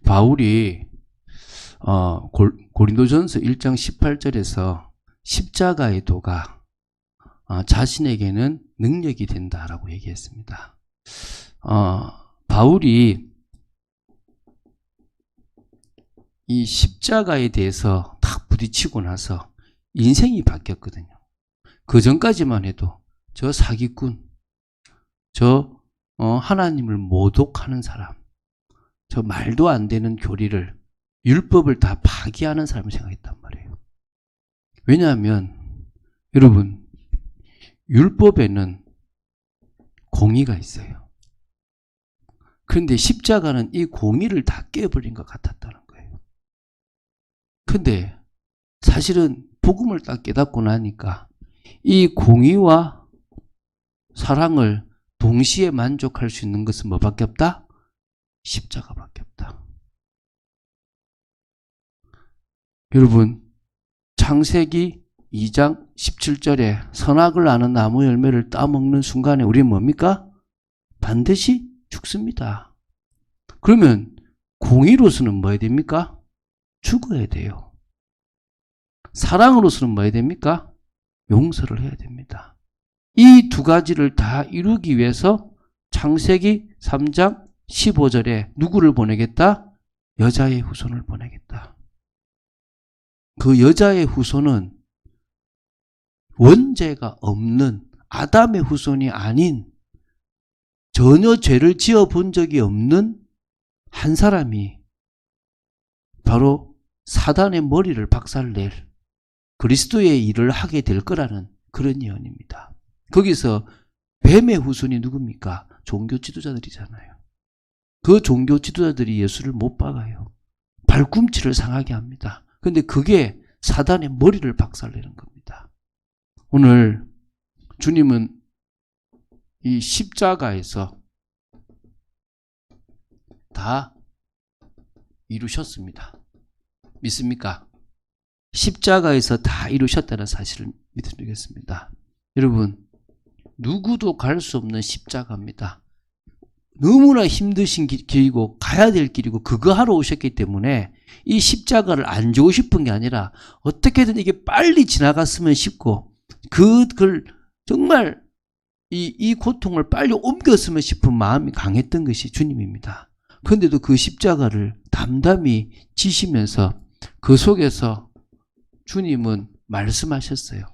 바울이 고린도전서 1장 18절에서 십자가의 도가 자신에게는 능력이 된다라고 얘기했습니다. 바울이 이 십자가에 대해서 딱 부딪히고 나서 인생이 바뀌었거든요. 그 전까지만 해도 저 사기꾼, 저 하나님을 모독하는 사람, 저 말도 안 되는 교리를, 율법을 다 파기하는 사람을 생각했단 말이에요. 왜냐하면 여러분, 율법에는 공의가 있어요. 그런데 십자가는 이 공의를 다 깨버린 것 같았다는 거예요. 근데 사실은 복음을 딱 깨닫고 나니까 이 공의와 사랑을 동시에 만족할 수 있는 것은 뭐밖에 없다? 십자가밖에 없다. 여러분, 창세기 2장 17절에 선악을 아는 나무 열매를 따먹는 순간에 우리는 뭡니까? 반드시 죽습니다. 그러면 공의로서는 뭐 해야 됩니까? 죽어야 돼요. 사랑으로서는 뭐 해야 됩니까? 용서를 해야 됩니다. 이 두 가지를 다 이루기 위해서 창세기 3장 15절에 누구를 보내겠다? 여자의 후손을 보내겠다. 그 여자의 후손은 원죄가 없는 아담의 후손이 아닌 전혀 죄를 지어본 적이 없는 한 사람이 바로 사단의 머리를 박살낼 그리스도의 일을 하게 될 거라는 그런 예언입니다. 거기서 뱀의 후손이 누굽니까? 종교 지도자들이잖아요. 그 종교 지도자들이 예수를 못 박아요. 발꿈치를 상하게 합니다. 그런데 그게 사단의 머리를 박살내는 겁니다. 오늘 주님은 이 십자가에서 다 이루셨습니다. 믿습니까? 십자가에서 다 이루셨다는 사실을 믿어드리겠습니다. 여러분, 누구도 갈 수 없는 십자가입니다. 너무나 힘드신 길이고 가야 될 길이고 그거 하러 오셨기 때문에 이 십자가를 안 주고 싶은 게 아니라 어떻게든 이게 빨리 지나갔으면 싶고 그걸 정말 이 고통을 빨리 옮겼으면 싶은 마음이 강했던 것이 주님입니다. 그런데도 그 십자가를 담담히 지시면서 그 속에서 주님은 말씀하셨어요.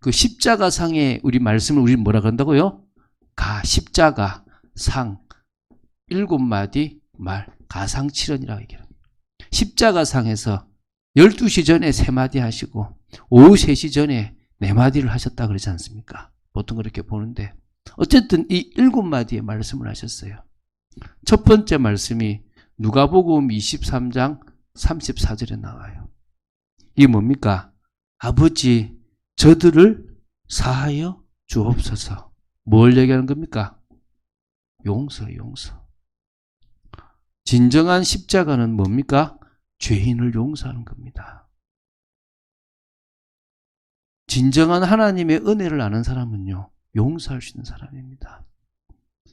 그 십자가 상에 우리 말씀을 우리 뭐라 그런다고요? 십자가 상 7마디 말 가상칠언이라고 얘기합니다. 십자가 상에서 12시 전에 3마디 하시고 오후 3시 전에 4마디를 하셨다 그러지 않습니까? 보통 그렇게 보는데 어쨌든 이 7마디의 말씀을 하셨어요. 첫 번째 말씀이 누가복음 23장 34절에 나와요. 이게 뭡니까? 아버지, 저들을 사하여 주옵소서. 뭘 얘기하는 겁니까? 용서. 진정한 십자가는 뭡니까? 죄인을 용서하는 겁니다. 진정한 하나님의 은혜를 아는 사람은요, 용서할 수 있는 사람입니다.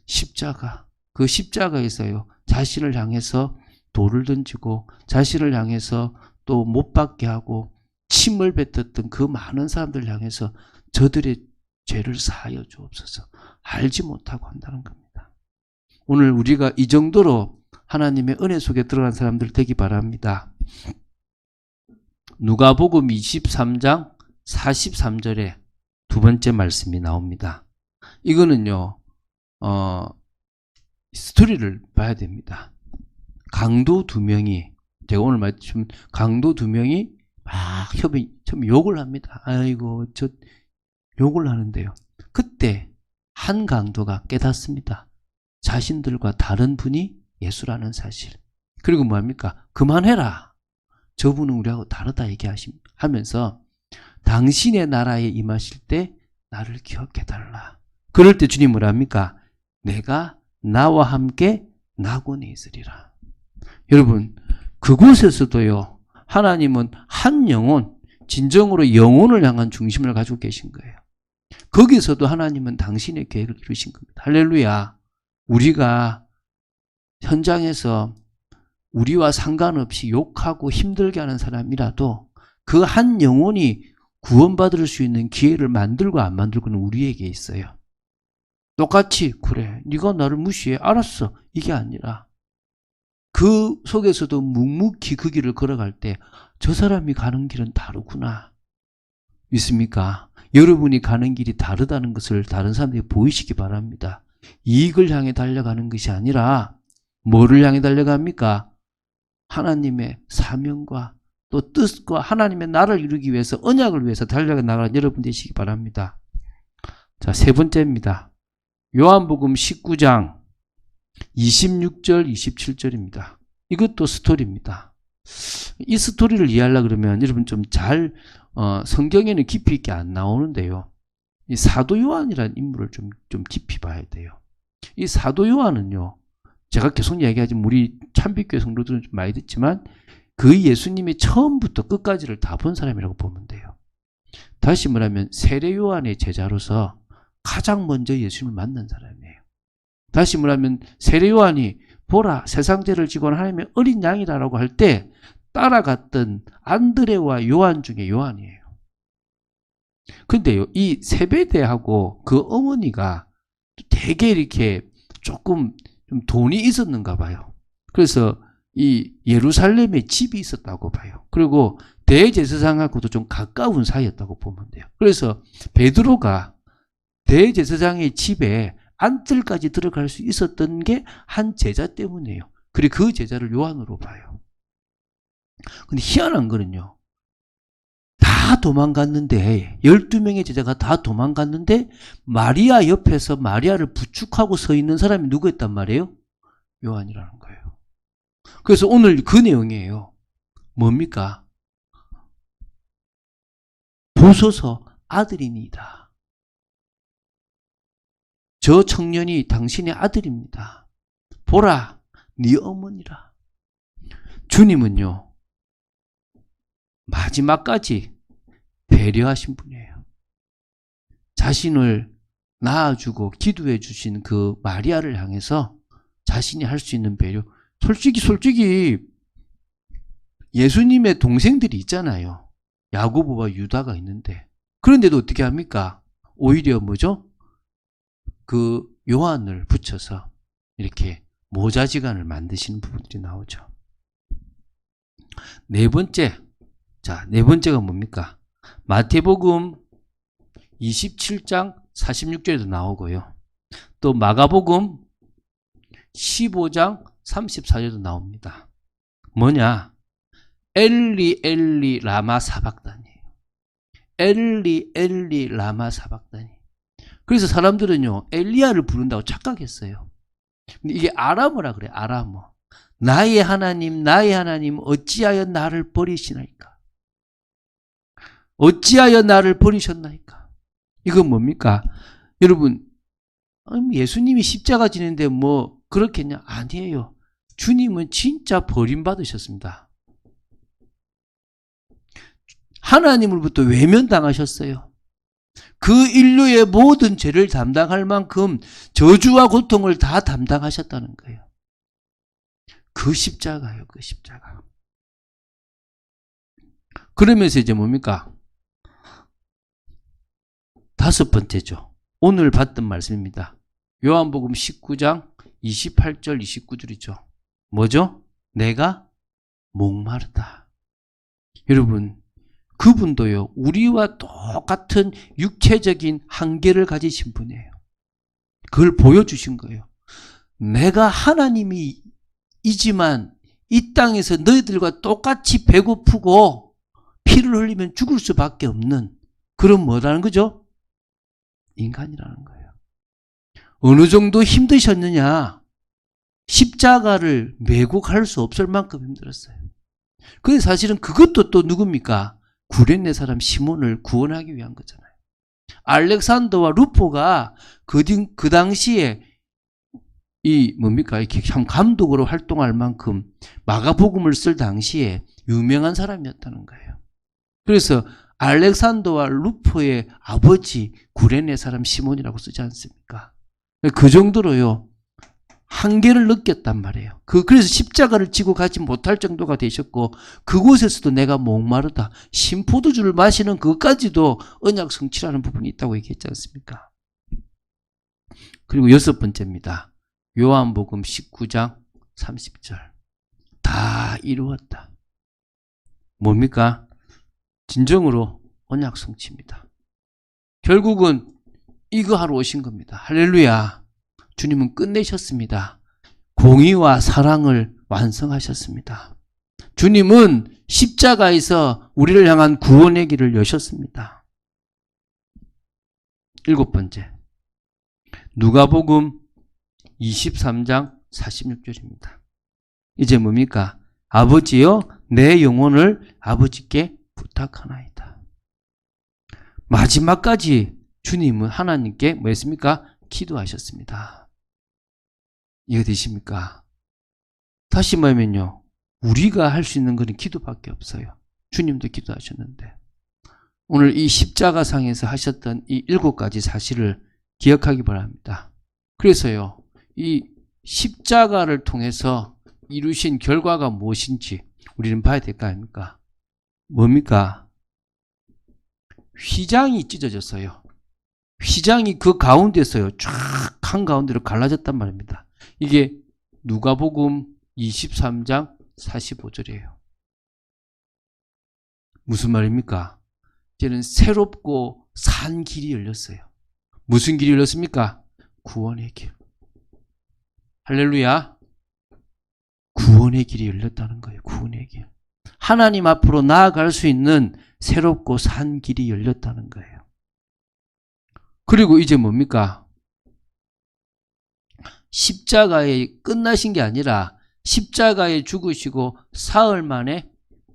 십자가, 그 십자가에서요, 자신을 향해서 돌을 던지고 자신을 향해서 또 못 박게 하고 침을 뱉었던 그 많은 사람들 향해서 저들의 죄를 사하여 주옵소서. 알지 못하고 한다는 겁니다. 오늘 우리가 이 정도로 하나님의 은혜 속에 들어간 사람들 되기 바랍니다. 누가복음 23장 43절에 두 번째 말씀이 나옵니다. 이거는요, 스토리를 봐야 됩니다. 강도 2명이, 제가 오늘 말씀, 강도 2명이 막 처음 욕을 합니다. 아이고, 저 욕을 하는데요. 그때 한 강도가 깨닫습니다. 자신들과 다른 분이 예수라는 사실. 그리고 뭐합니까? 그만해라. 저분은 우리하고 다르다 얘기하면서 당신의 나라에 임하실 때 나를 기억해달라. 그럴 때 주님 뭐라 합니까? 내가 나와 함께 낙원에 있으리라. 여러분, 그곳에서도요, 하나님은 한 영혼, 진정으로 영혼을 향한 중심을 가지고 계신 거예요. 거기서도 하나님은 당신의 계획을 이루신 겁니다. 할렐루야. 우리가 현장에서 우리와 상관없이 욕하고 힘들게 하는 사람이라도 그 한 영혼이 구원받을 수 있는 기회를 만들고 안 만들고는 우리에게 있어요. 똑같이 그래 네가 나를 무시해 알았어 이게 아니라 그 속에서도 묵묵히 그 길을 걸어갈 때 저 사람이 가는 길은 다르구나. 믿습니까? 여러분이 가는 길이 다르다는 것을 다른 사람들이 보이시기 바랍니다. 이익을 향해 달려가는 것이 아니라 뭐를 향해 달려갑니까? 하나님의 사명과 또 뜻과 하나님의 나라를 이루기 위해서 언약을 위해서 달려가 나가는 여러분 되시기 바랍니다. 자, 세 번째입니다. 요한복음 19장 26절 27절입니다. 이것도 스토리입니다. 이 스토리를 이해하려고 그러면 여러분 좀 잘 성경에는 깊이 있게 안 나오는데요. 이 사도 요한이라는 인물을 좀 깊이 봐야 돼요. 이 사도 요한은요. 제가 계속 이야기하지만 우리 참빛교회 성도들은 좀 많이 듣지만 그 예수님이 처음부터 끝까지를 다 본 사람이라고 보면 돼요. 다시 말하면 세례 요한의 제자로서 가장 먼저 예수님을 만난 사람이에요. 다시 말하면 세례 요한이 보라 세상 죄를 지고 하나님의 어린 양이라고 할 때 따라갔던 안드레와 요한 중에 요한이에요. 근데요, 이 세베대하고 그 어머니가 되게 이렇게 조금 좀 돈이 있었는가 봐요. 그래서 이 예루살렘에 집이 있었다고 봐요. 그리고 대제사장하고도 좀 가까운 사이였다고 보면 돼요. 그래서 베드로가 대제사장의 집에 안뜰까지 들어갈 수 있었던 게 한 제자 때문이에요. 그리고 그 제자를 요한으로 봐요. 근데 희한한 거는요. 다 도망갔는데 12명의 제자가 다 도망갔는데 마리아 옆에서 마리아를 부축하고 서 있는 사람이 누구였단 말이에요? 요한이라는 거예요. 그래서 오늘 그 내용이에요. 뭡니까? 보소서 아들이니이다. 저 청년이 당신의 아들입니다. 보라, 네 어머니라. 주님은요. 마지막까지 배려하신 분이에요. 자신을 낳아주고 기도해 주신 그 마리아를 향해서 자신이 할 수 있는 배려. 솔직히 예수님의 동생들이 있잖아요. 야고보와 유다가 있는데 그런데도 어떻게 합니까? 오히려 뭐죠? 그 요한을 붙여서 이렇게 모자지간을 만드시는 부분들이 나오죠. 네 번째. 자, 네 번째가 뭡니까? 마태복음 27장 46절에도 나오고요. 또 마가복음 15장 34절에도 나옵니다. 뭐냐? 엘리 엘리 라마 사박다니에요. 엘리 엘리 라마 사박다니. 그래서 사람들은요. 엘리야를 부른다고 착각했어요. 근데 이게 아람어라 그래. 아람어. 나의 하나님 어찌하여 나를 버리시나이까? 어찌하여 나를 버리셨나이까? 이건 뭡니까? 여러분, 예수님이 십자가 지는데 뭐 그렇겠냐? 아니에요. 주님은 진짜 버림받으셨습니다. 하나님으로부터 외면당하셨어요. 그 인류의 모든 죄를 담당할 만큼 저주와 고통을 다 담당하셨다는 거예요. 그 십자가요, 그 십자가. 그러면서 이제 뭡니까? 다섯 번째죠. 오늘 봤던 말씀입니다. 요한복음 19장 28절 29절이죠. 뭐죠? 내가 목마르다. 여러분, 그분도요. 우리와 똑같은 육체적인 한계를 가지신 분이에요. 그걸 보여주신 거예요. 내가 하나님이지만 이 땅에서 너희들과 똑같이 배고프고 피를 흘리면 죽을 수밖에 없는 그런 뭐라는 거죠? 인간이라는 거예요. 어느 정도 힘드셨느냐? 십자가를 메고 갈 수 없을 만큼 힘들었어요. 근데 사실은 그것도 또 누굽니까? 구레네 사람 시몬을 구원하기 위한 거잖아요. 알렉산더와 루포가 그 당시에 이 뭡니까? 이렇게 참 감독으로 활동할 만큼 마가복음을 쓸 당시에 유명한 사람이었다는 거예요. 그래서 알렉산더와 루포의 아버지 구레네 사람 시몬이라고 쓰지 않습니까? 그 정도로요. 한계를 느꼈단 말이에요. 그래서 십자가를 지고 가지 못할 정도가 되셨고, 그곳에서도 내가 목마르다. 신포도주를 마시는 그것까지도 언약 성취라는 부분이 있다고 얘기했지 않습니까? 그리고 여섯 번째입니다. 요한복음 19장 30절. 다 이루었다. 뭡니까? 진정으로 언약 성취입니다. 결국은 이거 하러 오신 겁니다. 할렐루야. 주님은 끝내셨습니다. 공의와 사랑을 완성하셨습니다. 주님은 십자가에서 우리를 향한 구원의 길을 여셨습니다. 일곱 번째, 누가복음 23장 46절입니다. 이제 뭡니까? 아버지여 내 영혼을 아버지께 부탁하나이다. 마지막까지 주님은 하나님께 뭐 했습니까? 기도하셨습니다. 이해되십니까? 다시 말하면요, 우리가 할 수 있는 것은 기도밖에 없어요. 주님도 기도하셨는데, 오늘 이 십자가상에서 하셨던 이 7가지 사실을 기억하기 바랍니다. 그래서요, 이 십자가를 통해서 이루신 결과가 무엇인지 우리는 봐야 될 거 아닙니까? 뭡니까? 휘장이 찢어졌어요. 휘장이 그 가운데서요, 쫙 한가운데로 갈라졌단 말입니다. 이게 누가복음 23장 45절이에요. 무슨 말입니까? 이제는 새롭고 산 길이 열렸어요. 무슨 길이 열렸습니까? 구원의 길. 할렐루야. 구원의 길이 열렸다는 거예요. 구원의 길. 하나님 앞으로 나아갈 수 있는 새롭고 산 길이 열렸다는 거예요. 그리고 이제 뭡니까? 십자가에 끝나신 게 아니라 십자가에 죽으시고 사흘 만에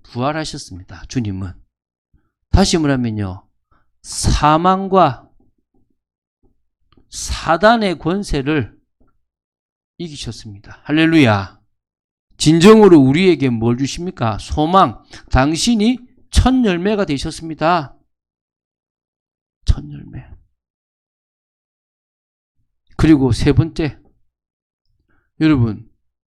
부활하셨습니다. 주님은. 다시 말하면요, 사망과 사단의 권세를 이기셨습니다. 할렐루야. 진정으로 우리에게 뭘 주십니까? 소망. 당신이 첫 열매가 되셨습니다. 첫 열매. 그리고 세 번째, 여러분,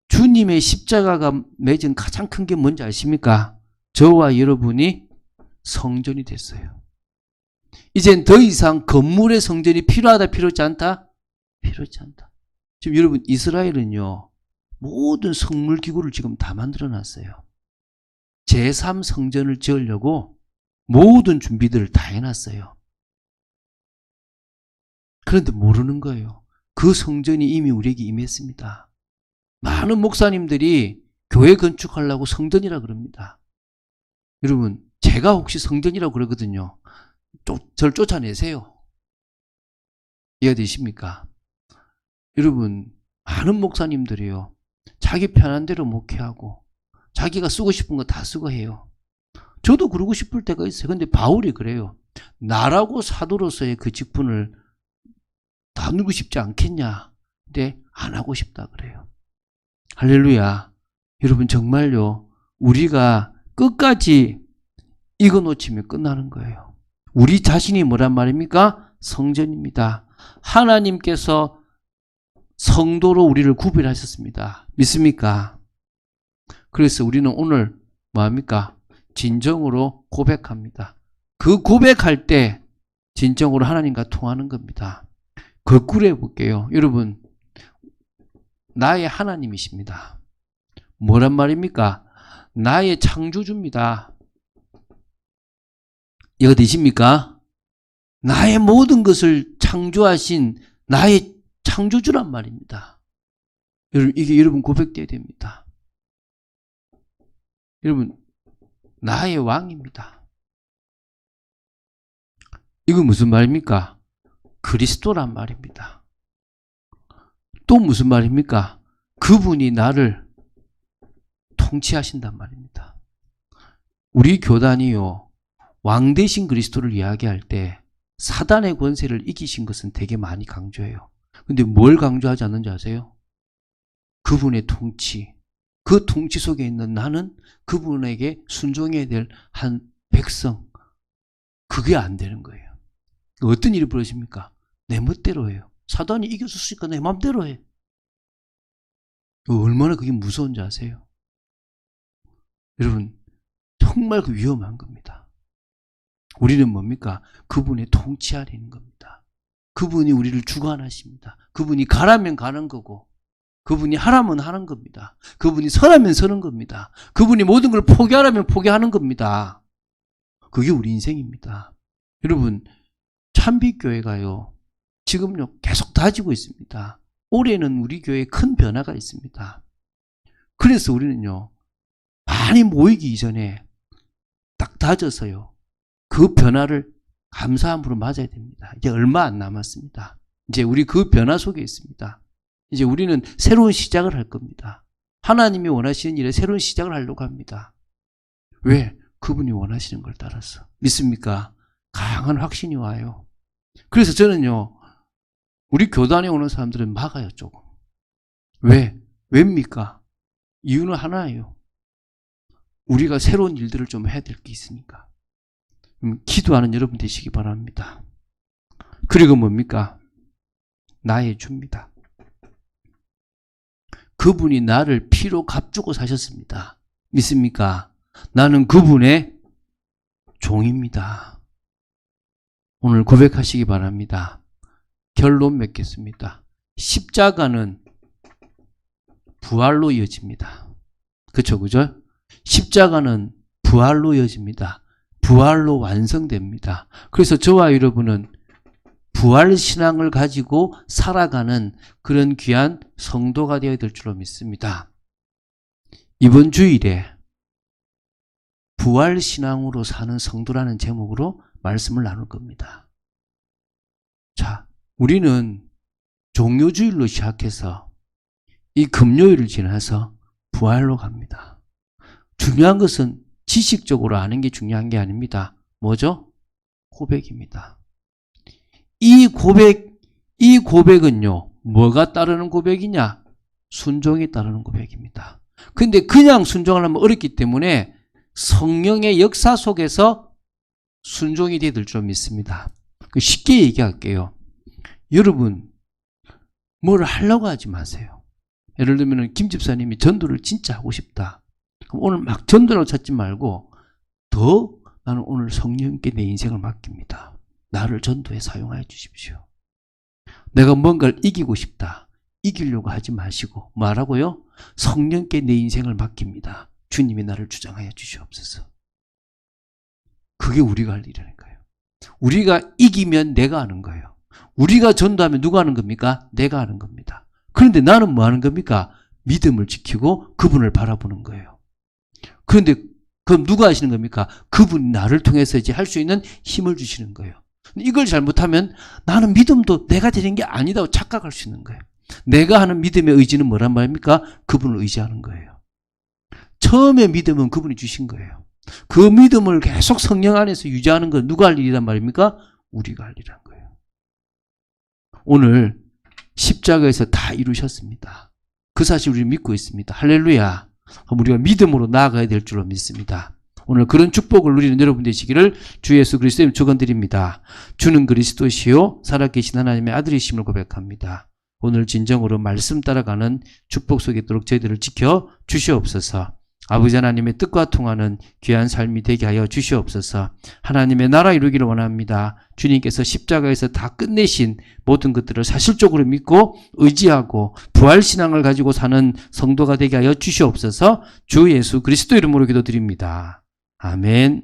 주님의 십자가가 맺은 가장 큰 게 뭔지 아십니까? 저와 여러분이 성전이 됐어요. 이젠 더 이상 건물의 성전이 필요하다, 필요하지 않다? 필요하지 않다. 지금 여러분, 이스라엘은요, 모든 성물 기구를 지금 다 만들어 놨어요. 제3성전을 지으려고 모든 준비들을 다 해놨어요. 그런데 모르는 거예요. 그 성전이 이미 우리에게 임했습니다. 많은 목사님들이 교회 건축하려고 성전이라 그럽니다. 여러분, 제가 혹시 성전이라고 그러거든요. 저를 쫓아내세요. 이해되십니까? 여러분, 많은 목사님들이요, 자기 편한 대로 목회하고 자기가 쓰고 싶은 거 다 쓰고 해요. 저도 그러고 싶을 때가 있어요. 근데 바울이 그래요. 나라고 사도로서의 그 직분을 나누고 싶지 않겠냐. 근데 안 하고 싶다 그래요. 할렐루야. 여러분, 정말요, 우리가 끝까지 이거 놓치면 끝나는 거예요. 우리 자신이 뭐란 말입니까? 성전입니다. 하나님께서 성도로 우리를 구별하셨습니다. 믿습니까? 그래서 우리는 오늘 뭐합니까? 진정으로 고백합니다. 그 고백할 때 진정으로 하나님과 통하는 겁니다. 거꾸로 해볼게요. 여러분, 나의 하나님이십니다. 뭐란 말입니까? 나의 창조주입니다. 이거 되십니까? 나의 모든 것을 창조하신 나의 창조주란 말입니다. 여러분, 이게 여러분 고백돼야 됩니다. 여러분, 나의 왕입니다. 이거 무슨 말입니까? 그리스도란 말입니다. 또 무슨 말입니까? 그분이 나를 통치하신단 말입니다. 우리 교단이요, 왕 대신 그리스도를 이야기할 때 사단의 권세를 이기신 것은 되게 많이 강조해요. 근데 뭘 강조하지 않는지 아세요? 그분의 통치. 그 통치 속에 있는 나는 그분에게 순종해야 될 한 백성. 그게 안 되는 거예요. 어떤 일이 벌어집니까? 내 멋대로 해요. 사단이 이겼으니까 내 맘대로 해. 얼마나 그게 무서운지 아세요? 여러분, 정말 그 위험한 겁니다. 우리는 뭡니까? 그분의 통치 아래 있는 겁니다. 그분이 우리를 주관하십니다. 그분이 가라면 가는 거고, 그분이 하라면 하는 겁니다. 그분이 서라면 서는 겁니다. 그분이 모든 걸 포기하라면 포기하는 겁니다. 그게 우리 인생입니다. 여러분, 참빛교회가요, 지금요, 계속 다지고 있습니다. 올해는 우리 교회에 큰 변화가 있습니다. 그래서 우리는요, 많이 모이기 이전에 딱 다져서요, 그 변화를 감사함으로 맞아야 됩니다. 이제 얼마 안 남았습니다. 이제 우리 그 변화 속에 있습니다. 이제 우리는 새로운 시작을 할 겁니다. 하나님이 원하시는 일에 새로운 시작을 하려고 합니다. 왜? 그분이 원하시는 걸 따라서. 믿습니까? 강한 확신이 와요. 그래서 저는요, 우리 교단에 오는 사람들은 막아요, 조금. 왜? 왜입니까? 이유는 하나예요. 우리가 새로운 일들을 좀 해야 될 게 있으니까. 기도하는 여러분 되시기 바랍니다. 그리고 뭡니까? 나의 주입니다. 그분이 나를 피로 값주고 사셨습니다. 믿습니까? 나는 그분의 종입니다. 오늘 고백하시기 바랍니다. 결론 맺겠습니다. 십자가는 부활로 이어집니다. 그쵸, 그죠? 십자가는 부활로 이어집니다. 부활로 완성됩니다. 그래서 저와 여러분은 부활 신앙을 가지고 살아가는 그런 귀한 성도가 되어야 될 줄로 믿습니다. 이번 주일에 부활 신앙으로 사는 성도라는 제목으로 말씀을 나눌 겁니다. 자, 우리는 종료주일로 시작해서 이 금요일을 지나서 부활로 갑니다. 중요한 것은 지식적으로 아는 게 중요한 게 아닙니다. 뭐죠? 고백입니다. 이 고백은요, 뭐가 따르는 고백이냐? 순종이 따르는 고백입니다. 근데 그냥 순종하려면 어렵기 때문에 성령의 역사 속에서 순종이 되어야 될 줄 믿습니다. 쉽게 얘기할게요. 여러분, 뭘 하려고 하지 마세요. 예를 들면 김 집사님이 전도를 진짜 하고 싶다. 그럼 오늘 막 전도라고 찾지 말고 더 나는 오늘 성령께 내 인생을 맡깁니다. 나를 전도에 사용하여 주십시오. 내가 뭔가를 이기고 싶다. 이기려고 하지 마시고 뭐라고요? 성령께 내 인생을 맡깁니다. 주님이 나를 주장하여 주시옵소서. 그게 우리가 할 일이라니까요. 우리가 이기면 내가 하는 거예요. 우리가 전도하면 누가 하는 겁니까? 내가 하는 겁니다. 그런데 나는 뭐 하는 겁니까? 믿음을 지키고 그분을 바라보는 거예요. 그런데 그럼 누가 하시는 겁니까? 그분이 나를 통해서 이제 할 수 있는 힘을 주시는 거예요. 이걸 잘못하면 나는 믿음도 내가 되는 게 아니다고 착각할 수 있는 거예요. 내가 하는 믿음의 의지는 뭐란 말입니까? 그분을 의지하는 거예요. 처음에 믿음은 그분이 주신 거예요. 그 믿음을 계속 성령 안에서 유지하는 건 누가 할 일이란 말입니까? 우리가 할 일이란 거예요. 오늘 십자가에서 다 이루셨습니다. 그 사실 우리 믿고 있습니다. 할렐루야. 우리가 믿음으로 나아가야 될 줄로 믿습니다. 오늘 그런 축복을 누리는 여러분 되시기를 주 예수 그리스도의 축원드립니다. 주는 그리스도시요 살아계신 하나님의 아들이심을 고백합니다. 오늘 진정으로 말씀 따라가는 축복 속에 있도록 저희들을 지켜 주시옵소서. 아버지 하나님의 뜻과 통하는 귀한 삶이 되게 하여 주시옵소서. 하나님의 나라 이루기를 원합니다. 주님께서 십자가에서 다 끝내신 모든 것들을 사실적으로 믿고 의지하고 부활신앙을 가지고 사는 성도가 되게 하여 주시옵소서. 주 예수 그리스도 이름으로 기도드립니다. 아멘.